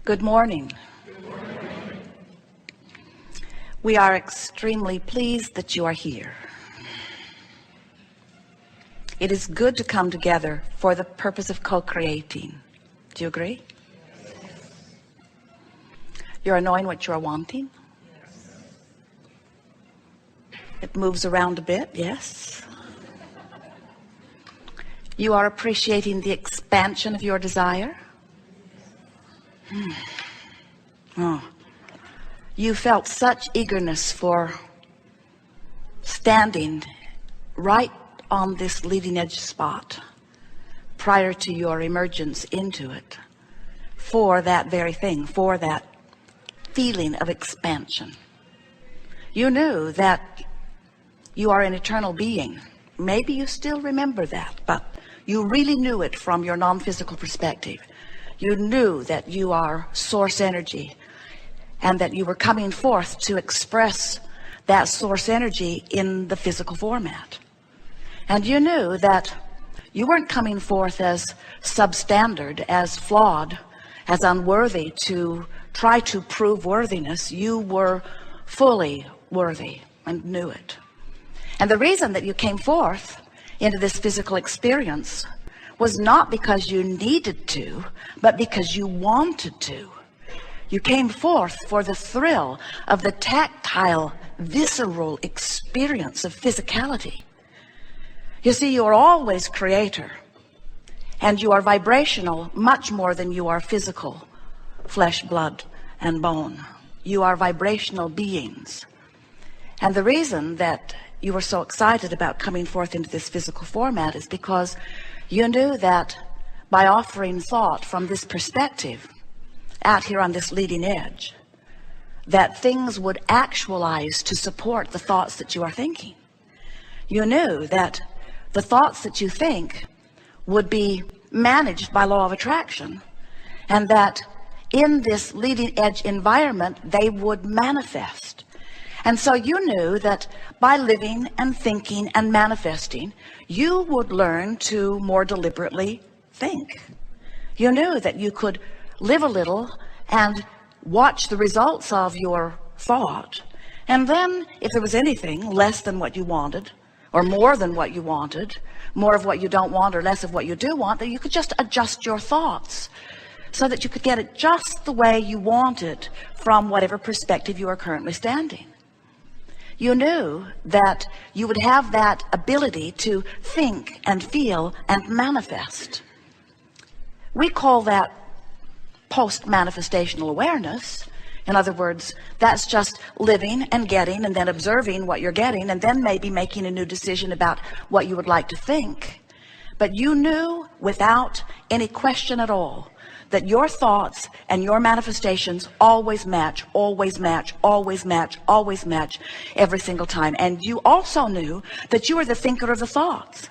Good morning. We are extremely pleased that you are here. It is good to come together for the purpose of co-creating. Do you agree? You're knowing what you're wanting? It moves around a bit, yes. You are appreciating the expansion of your desire? Oh. You felt such eagerness for standing right on this leading edge spot prior to your emergence into it, for that very thing, for that feeling of expansion. You knew that you are an eternal being. Maybe you still remember that, but you really knew it from your non-physical perspective. You knew that you are source energy, and that you were coming forth to express that source energy in the physical format. And you knew that you weren't coming forth as substandard, as flawed, as unworthy to try to prove worthiness. You were fully worthy and knew it. And the reason that you came forth into this physical experience was not because you needed to, but because you wanted to. You came forth for the thrill of the tactile, visceral experience of physicality. You see, you are always creator, and you are vibrational much more than you are physical, flesh, blood, and bone. You are vibrational beings. And the reason that you were so excited about coming forth into this physical format is because you knew that by offering thought from this perspective, out here on this leading edge, that things would actualize to support the thoughts that you are thinking. You knew that the thoughts that you think would be managed by law of attraction, and that in this leading edge environment they would manifest. And so you knew that by living and thinking and manifesting, you would learn to more deliberately think. You knew that you could live a little and watch the results of your thought, and then if there was anything less than what you wanted, or more than what you wanted, more of what you don't want or less of what you do want, that you could just adjust your thoughts so that you could get it just the way you wanted from whatever perspective you are currently standing. You knew that you would have that ability to think and feel and manifest. We call that post-manifestational awareness. In other words, that's just living and getting and then observing what you're getting, and then maybe making a new decision about what you would like to think. But you knew without any question at all that your thoughts and your manifestations always match, always match, always match, always match every single time. And you also knew that you were the thinker of the thoughts.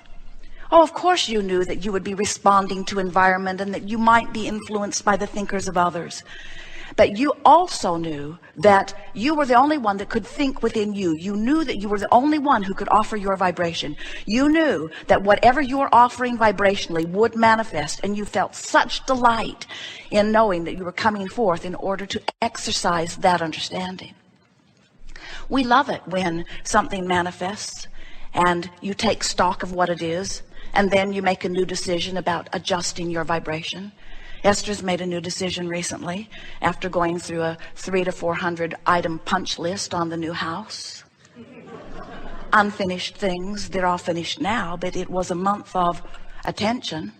Oh, of course you knew that you would be responding to environment and that you might be influenced by the thinkers of others. But you also knew that you were the only one that could think within you. You knew that you were the only one who could offer your vibration. You knew that whatever you were offering vibrationally would manifest, and you felt such delight in knowing that you were coming forth in order to exercise that understanding. We love it when something manifests and you take stock of what it is, and then you make a new decision about adjusting your vibration. Esther's made a new decision recently after going through a 300 to 400 item punch list on the new house. Unfinished things, they're all finished now, but it was a month of attention.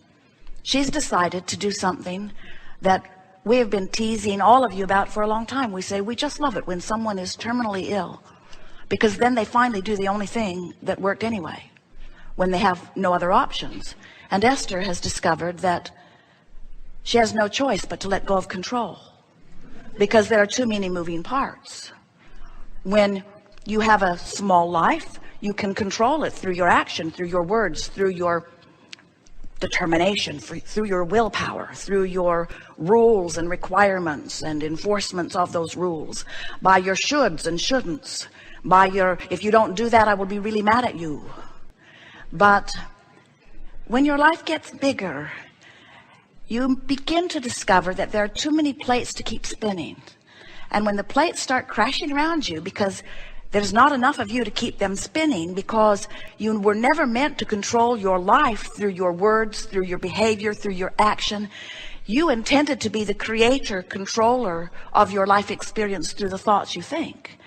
She's decided to do something that we have been teasing all of you about for a long time. We say we just love it when someone is terminally ill, because then they finally do the only thing that worked anyway, when they have no other options. And Esther has discovered that she has no choice but to let go of control, because there are too many moving parts. When you have a small life, you can control it through your action, through your words, through your determination, through your willpower, through your rules and requirements and enforcements of those rules, by your shoulds and shouldn'ts, by your, if you don't do that, I will be really mad at you. But when your life gets bigger you begin to discover that there are too many plates to keep spinning. And when the plates start crashing around you because there's not enough of you to keep them spinning, because you were never meant to control your life through your words, through your behavior, through your action. You intended to be the creator, controller of your life experience through the thoughts you think.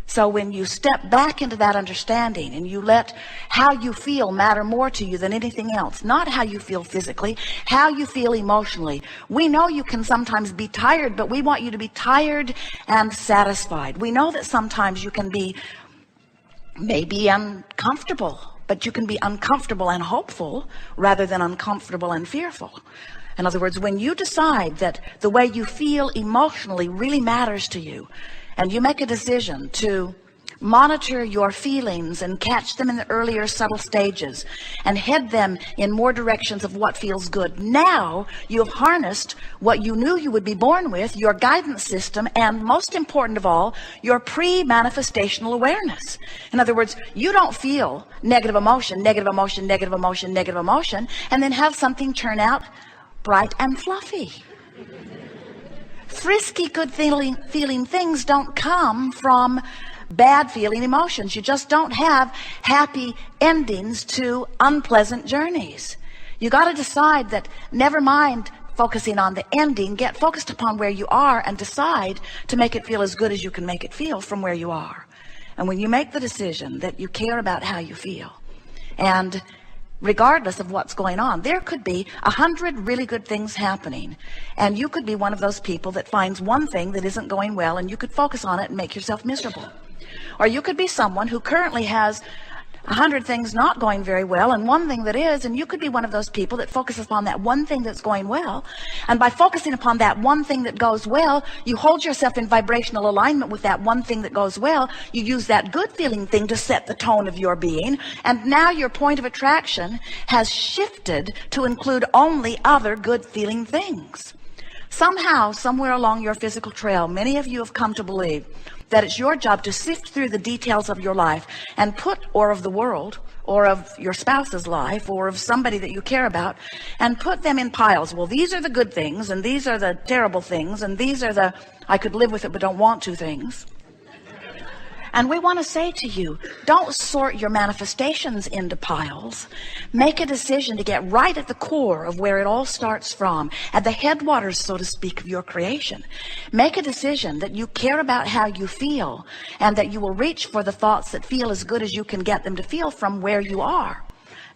So when you step back into that understanding and you let how you feel matter more to you than anything else, not how you feel physically, how you feel emotionally. We know you can sometimes be tired, but we want you to be tired and satisfied. We know that sometimes you can be maybe uncomfortable, but you can be uncomfortable and hopeful rather than uncomfortable and fearful. In other words, when you decide that the way you feel emotionally really matters to you, and you make a decision to monitor your feelings and catch them in the earlier subtle stages and head them in more directions of what feels good, now you have harnessed what you knew you would be born with, your guidance system, and most important of all, your pre-manifestational awareness. In other words, you don't feel negative emotion, negative emotion, negative emotion, negative emotion, and then have something turn out bright and fluffy. Frisky, good feeling things don't come from bad feeling emotions. You just don't have happy endings to unpleasant journeys. You got to decide that, never mind focusing on the ending, get focused upon where you are and decide to make it feel as good as you can make it feel from where you are. And when you make the decision that you care about how you feel, and regardless of what's going on, there could be 100 really good things happening, and you could be one of those people that finds one thing that isn't going well, and you could focus on it and make yourself miserable. Or you could be someone who currently has 100 things not going very well and one thing that is, and you could be one of those people that focuses upon that one thing that's going well, and by focusing upon that one thing that goes well, you hold yourself in vibrational alignment with that one thing that goes well. You use that good feeling thing to set the tone of your being, and now your point of attraction has shifted to include only other good feeling things. Somehow, somewhere along your physical trail, many of you have come to believe that it's your job to sift through the details of your life and put, or of the world, or of your spouse's life, or of somebody that you care about, and put them in piles. Well, these are the good things, and these are the terrible things, and these are the I could live with it but don't want to things. And we want to say to you, don't sort your manifestations into piles. Make a decision to get right at the core of where it all starts from, at the headwaters, so to speak, of your creation. Make a decision that you care about how you feel, and that you will reach for the thoughts that feel as good as you can get them to feel from where you are.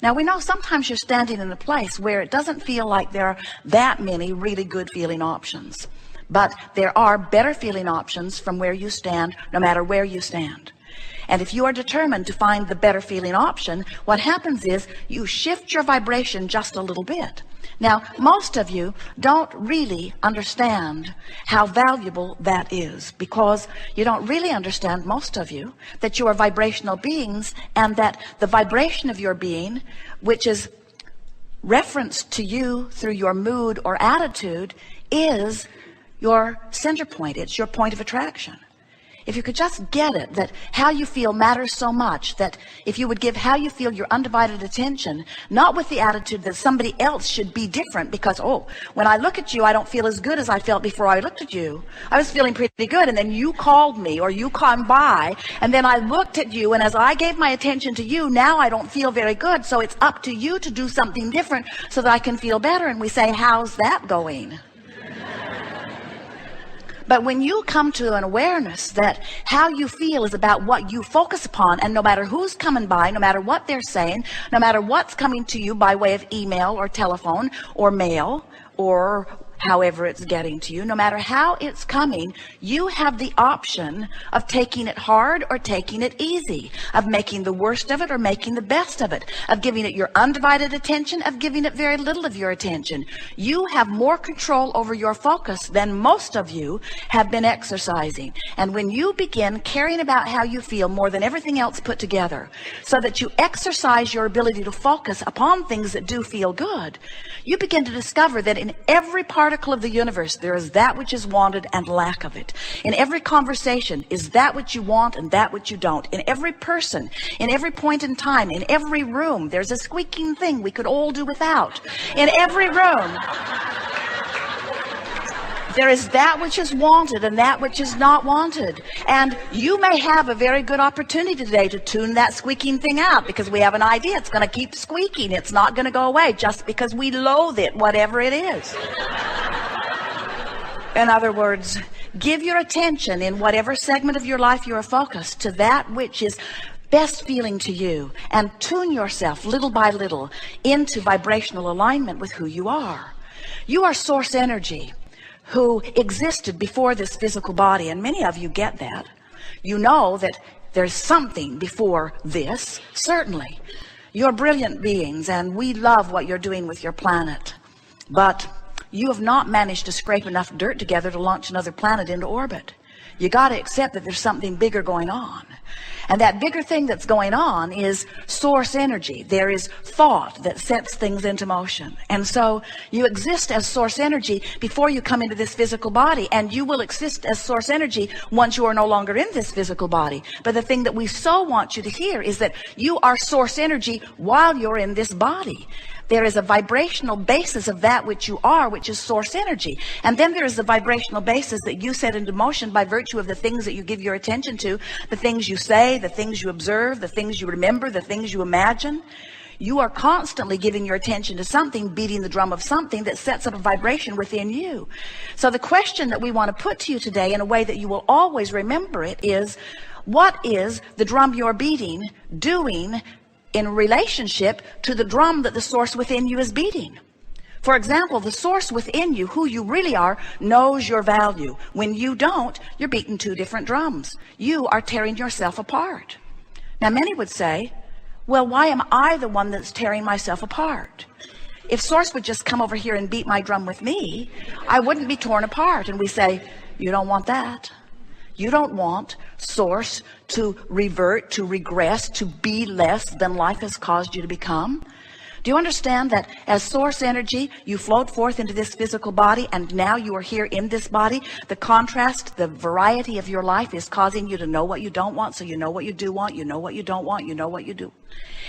Now, we know sometimes you're standing in a place where it doesn't feel like there are that many really good feeling options. But there are better feeling options from where you stand, no matter where you stand. And if you are determined to find the better feeling option, what happens is you shift your vibration just a little bit. Now, most of you don't really understand how valuable that is, because you don't really understand, most of you, that you are vibrational beings, and that the vibration of your being, which is referenced to you through your mood or attitude, is your center point. It's your point of attraction. If you could just get it, that how you feel matters so much, that if you would give how you feel your undivided attention, not with the attitude that somebody else should be different because, oh, when I look at you, I don't feel as good as I felt before I looked at you. I was feeling pretty good, and then you called me, or you come by, and then I looked at you, and as I gave my attention to you, now I don't feel very good, so it's up to you to do something different so that I can feel better. And we say, how's that going? But when you come to an awareness that how you feel is about what you focus upon, and no matter who's coming by, no matter what they're saying, no matter what's coming to you by way of email or telephone or mail or however it's getting to you, no matter how it's coming, you have the option of taking it hard or taking it easy, of making the worst of it or making the best of it, of giving it your undivided attention, of giving it very little of your attention. You have more control over your focus than most of you have been exercising. And when you begin caring about how you feel more than everything else put together, so that you exercise your ability to focus upon things that do feel good, you begin to discover that in every part particle of the universe, there is that which is wanted and lack of it. In every conversation is that which you want and that which you don't. In every person, in every point in time, in every room, there's a squeaking thing we could all do without. In every room, there is that which is wanted and that which is not wanted. And you may have a very good opportunity today to tune that squeaking thing out, because we have an idea it's going to keep squeaking. It's not going to go away just because we loathe it, whatever it is. In other words, give your attention in whatever segment of your life you are focused to that which is best feeling to you, and tune yourself little by little into vibrational alignment with who you are. You are source energy who existed before this physical body, and many of you get that. You know that there's something before this, certainly. You're brilliant beings, and we love what you're doing with your planet, but you have not managed to scrape enough dirt together to launch another planet into orbit. You got to accept that there's something bigger going on. And that bigger thing that's going on is source energy. There is thought that sets things into motion. And so you exist as source energy before you come into this physical body, and you will exist as source energy once you are no longer in this physical body. But the thing that we so want you to hear is that you are source energy while you're in this body. There is a vibrational basis of that which you are, which is source energy. And then there is the vibrational basis that you set into motion by virtue of the things that you give your attention to, the things you say, the things you observe, the things you remember, the things you imagine. You are constantly giving your attention to something, beating the drum of something that sets up a vibration within you. So the question that we want to put to you today, in a way that you will always remember it, is what is the drum you're beating doing in relationship to the drum that the source within you is beating? For example, the source within you, who you really are, knows your value. When you don't, you're beating two different drums. You are tearing yourself apart. Now, many would say, well, why am I the one that's tearing myself apart? If source would just come over here and beat my drum with me, I wouldn't be torn apart. And we say, you don't want that. You don't want source to revert, to regress, to be less than life has caused you to become. Do you understand that as source energy, you float forth into this physical body, and now you are here in this body? The contrast, the variety of your life is causing you to know what you don't want, so you know what you do want, you know what you don't want, you know what you do.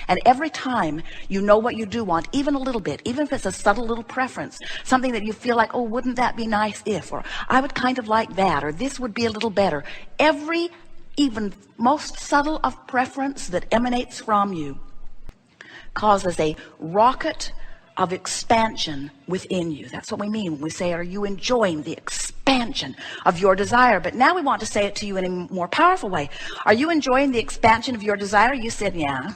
And every time you know what you do want, even a little bit, even if it's a subtle little preference, something that you feel like, oh, wouldn't that be nice if, or I would kind of like that, or this would be a little better. Every, even most subtle of preference that emanates from you causes a rocket of expansion within you. That's what we mean when we say, are you enjoying the expansion of your desire? But now we want to say it to you in a more powerful way. Are you enjoying the expansion of your desire? You said, yeah.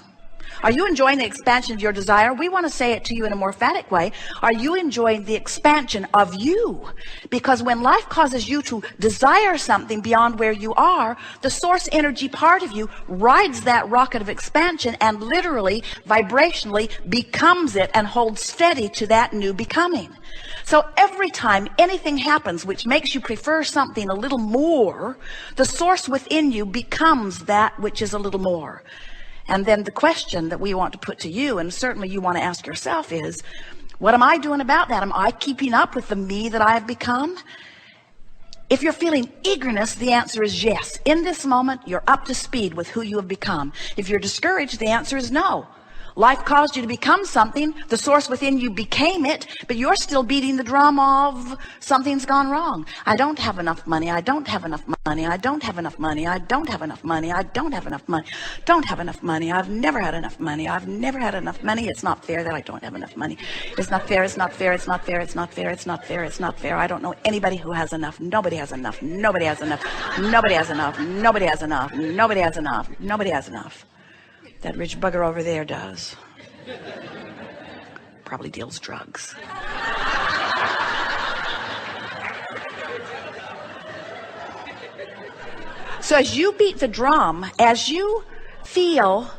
Are you enjoying the expansion of your desire? We want to say it to you in a more emphatic way. Are you enjoying the expansion of you? Because when life causes you to desire something beyond where you are, the source energy part of you rides that rocket of expansion and literally, vibrationally becomes it and holds steady to that new becoming. So every time anything happens which makes you prefer something a little more, the source within you becomes that which is a little more. And then the question that we want to put to you, and certainly you want to ask yourself, is, what am I doing about that? Am I keeping up with the me that I have become? If you're feeling eagerness, the answer is yes. In this moment, you're up to speed with who you have become. If you're discouraged, the answer is no. Life caused you to become something. The source within you became it, but you're still beating the drum of something's gone wrong. I don't have enough money. I don't have enough money. I don't have enough money. I don't have enough money. I don't have enough money. Don't have enough money. I've never had enough money. I've never had enough money. It's not fair that I don't have enough money. It's not fair. It's not fair. It's not fair. It's not fair. It's not fair. It's not fair. I don't know anybody who has enough. Nobody has enough. Nobody has enough. Nobody has enough. Nobody has enough. Nobody has enough. Nobody has enough. That rich bugger over there does. Probably deals drugs. So as you beat the drum, as you feel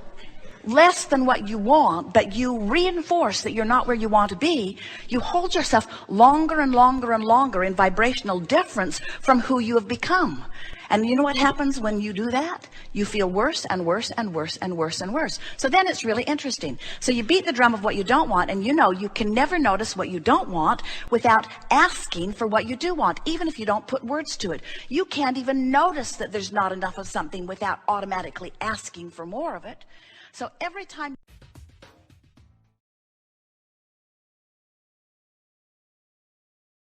less than what you want, but you reinforce that you're not where you want to be, you hold yourself longer and longer and longer in vibrational difference from who you have become. And you know what happens when you do that? You feel worse and worse and worse and worse and worse. So then it's really interesting. So you beat the drum of what you don't want, and you know you can never notice what you don't want without asking for what you do want, even if you don't put words to it. You can't even notice that there's not enough of something without automatically asking for more of it. So every time